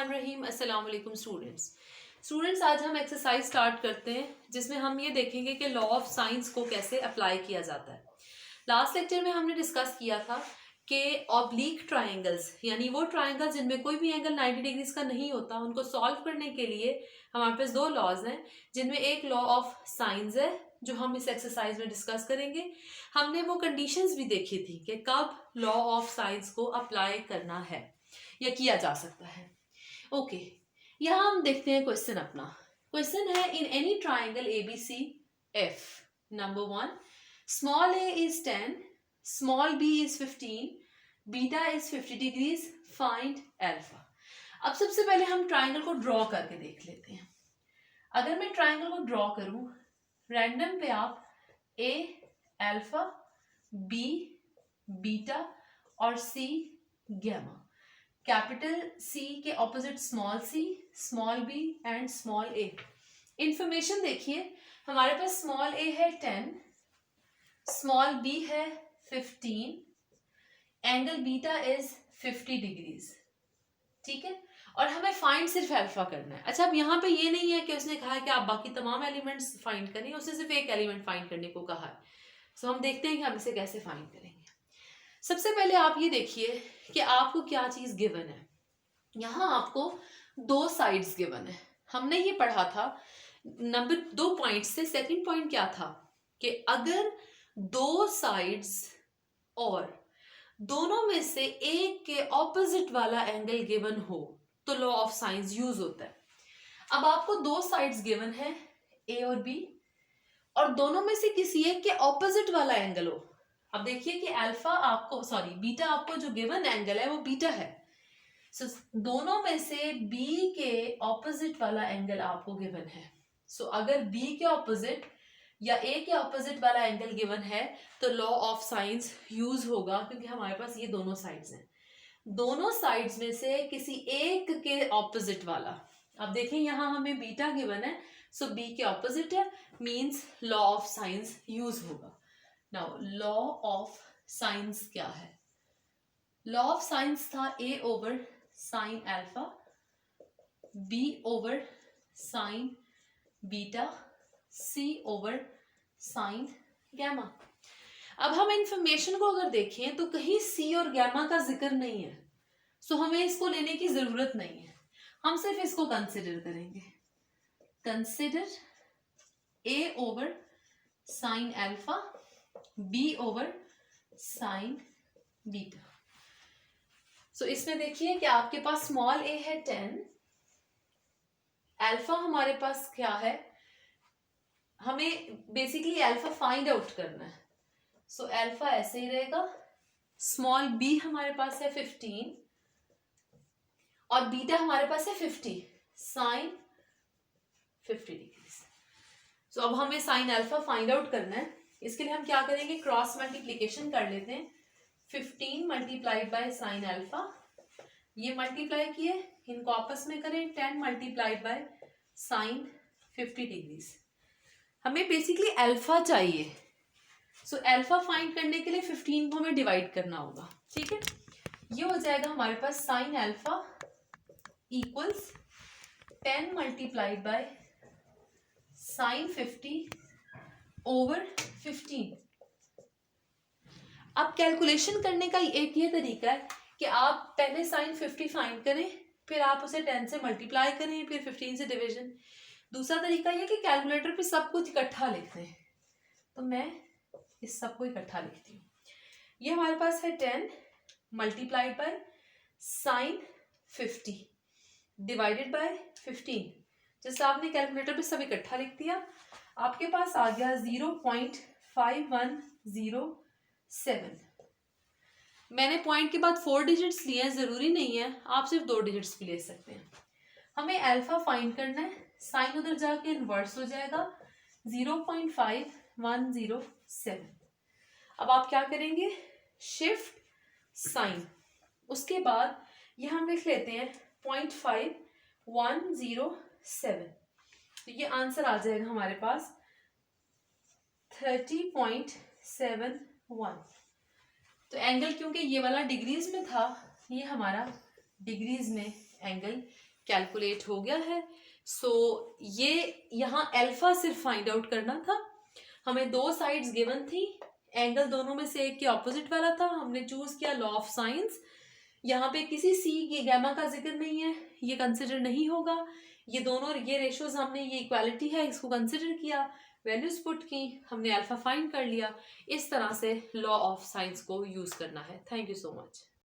बिस्मिल्लाहिर्रहमानिर्रहीम। अस्सलाम वालेकुम स्टूडेंट्स, आज हम एक्सरसाइज स्टार्ट करते हैं जिसमें हम ये देखेंगे कि लॉ ऑफ साइंस को कैसे अप्लाई किया जाता है। लास्ट लेक्चर में हमने डिस्कस किया था कि ऑब्लिक ट्राइंगल्स यानी वो ट्राइंगल जिनमें कोई भी एंगल 90 डिग्रीज का नहीं होता, उनको सॉल्व करने के लिए हमारे पास दो लॉज हैं, जिनमें एक लॉ ऑफ साइंस है जो हम इस एक्सरसाइज में डिस्कस करेंगे। हमने वो कंडीशंस भी देखी थी कि कब लॉ ऑफ साइंस को अप्लाई करना है या किया जा सकता है। ओके, यहाँ हम देखते हैं क्वेश्चन अपना। क्वेश्चन है, in any triangle ABC F, number 1, small a is 10, small b is 15, beta is 50 degrees, find alpha. अब सबसे पहले हम ट्राइंगल को ड्रॉ करके देख लेते हैं। अगर मैं ट्राइंगल को ड्रॉ करूं, रैंडम पे आप a अल्फा, b बीटा और c गैमा, कैपिटल C के opposite small c, small b and small a। Information देखिए, हमारे पास स्मॉल a है 10, स्मॉल b है 15, एंगल बीटा इज 50 डिग्रीज, ठीक है। और हमें फाइंड सिर्फ अल्फा करना है। अच्छा, अब यहाँ पे ये नहीं है कि उसने कहा है कि आप बाकी तमाम एलिमेंट्स फाइंड करें, उसने सिर्फ एक एलिमेंट फाइंड करने को कहा है। सो हम देखते हैं कि हम इसे कैसे फाइंड करेंगे। सबसे पहले आप ये देखिए कि आपको क्या चीज गिवन है। यहाँ आपको दो साइड्स गिवन है। हमने ये पढ़ा था नंबर 2 पॉइंट से। सेकंड पॉइंट क्या था कि अगर दो साइड्स और दोनों में से एक के ऑपोजिट वाला एंगल गिवन हो तो लॉ ऑफ साइंस यूज होता है। अब आपको दो साइड्स गिवन है ए और बी, और दोनों में से किसी एक के ऑपोजिट वाला एंगल हो। अब देखिए कि अल्फा आपको बीटा आपको जो गिवन एंगल है वो बीटा है। सो दोनों में से बी के ऑपोजिट वाला एंगल आपको गिवन है। सो अगर बी के ऑपोजिट या ए के ऑपोजिट वाला एंगल गिवन है तो लॉ ऑफ साइंस यूज होगा, क्योंकि हमारे पास ये दोनों साइड्स हैं। दोनों साइड्स में से किसी एक के ऑपोजिट वाला, अब देखिए यहाँ हमें बीटा गिवन है, सो बी के ऑपोजिट है, means law of sines use होगा। नाउ लॉ ऑफ साइंस क्या है? लॉ ऑफ साइंस था a over sine alpha, b over sine beta, c over sine gamma. अब हम इंफॉर्मेशन को अगर देखें तो कहीं c और गैमा का जिक्र नहीं है, सो हमें इसको लेने की जरूरत नहीं है। हम सिर्फ इसको कंसिडर करेंगे। Consider a over sine alpha, b over sine beta. So इसमें देखिए कि आपके पास स्मॉल a है 10, अल्फा हमारे पास क्या है, हमें बेसिकली अल्फा फाइंड आउट करना है। सो अल्फा ऐसे ही रहेगा। स्मॉल b हमारे पास है 15 और बीटा हमारे पास है 50, साइन 50 डिग्रीज। सो अब हमें साइन अल्फा फाइंड आउट करना है। इसके लिए हम क्या करेंगे, क्रॉस मल्टीप्लीकेशन कर लेते हैं। 15 मल्टीप्लाइड बाय साइन अल्फा, ये मल्टीप्लाई किए, इनको आपस में करें, 10 मल्टीप्लाइड बाय साइन 50 डिग्रीज। हमें बेसिकली अल्फा चाहिए। सो अल्फा फाइंड करने के लिए 15 को हमें डिवाइड करना होगा, ठीक है। ये हो जाएगा हमारे पास sine alpha equals 10 multiplied by sine 50 over 15। अब कैलकुलेशन करने का एक ये तरीका है कि आप पहले साइन 50 फाइंड करें, फिर आप उसे 10 से मल्टीप्लाई करें, फिर 15 से डिवीजन। दूसरा तरीका ये कि कैलकुलेटर पे सब कुछ इकट्ठा लिख दें। तो मैं इस सब को इकट्ठा लिखती हूँ। ये हमारे पास है 10 multiplied by sine 50 divided by 15। जैसे आपने कैलकुलेटर पे सब इकट्ठा लिख दिया, आपके पास आ गया 0.5107। मैंने पॉइंट के बाद 4 डिजिट्स लिए हैं, जरूरी नहीं है, आप सिर्फ 2 डिजिट्स भी ले सकते हैं। हमें अल्फा फाइंड करना है। साइन उधर जाके इन्वर्स हो जाएगा 0.5107। अब आप क्या करेंगे, शिफ्ट साइन, उसके बाद ये हम लिख लेते हैं 0.5107। तो ये आंसर आ जाएगा हमारे पास 30.71। तो एंगल क्योंकि ये वाला डिग्रीज में था, ये हमारा डिग्रीज में एंगल कैलकुलेट हो गया है। सो ये यहाँ अल्फा सिर्फ फाइंड आउट करना था। हमें दो साइड्स गिवन थी, एंगल दोनों में से एक के ऑपोजिट वाला था, हमने चूज किया लॉ ऑफ साइंस। यहाँ पे किसी सी की गैमा का जिक्र नहीं है, ये कंसिडर नहीं होगा। ये दोनों ये रेशियोज हमने, ये इक्वालिटी है, इसको कंसिडर किया, वैल्यूज पुट की, हमने अल्फा फाइंड कर लिया। इस तरह से लॉ ऑफ साइंस को यूज करना है। Thank you so much.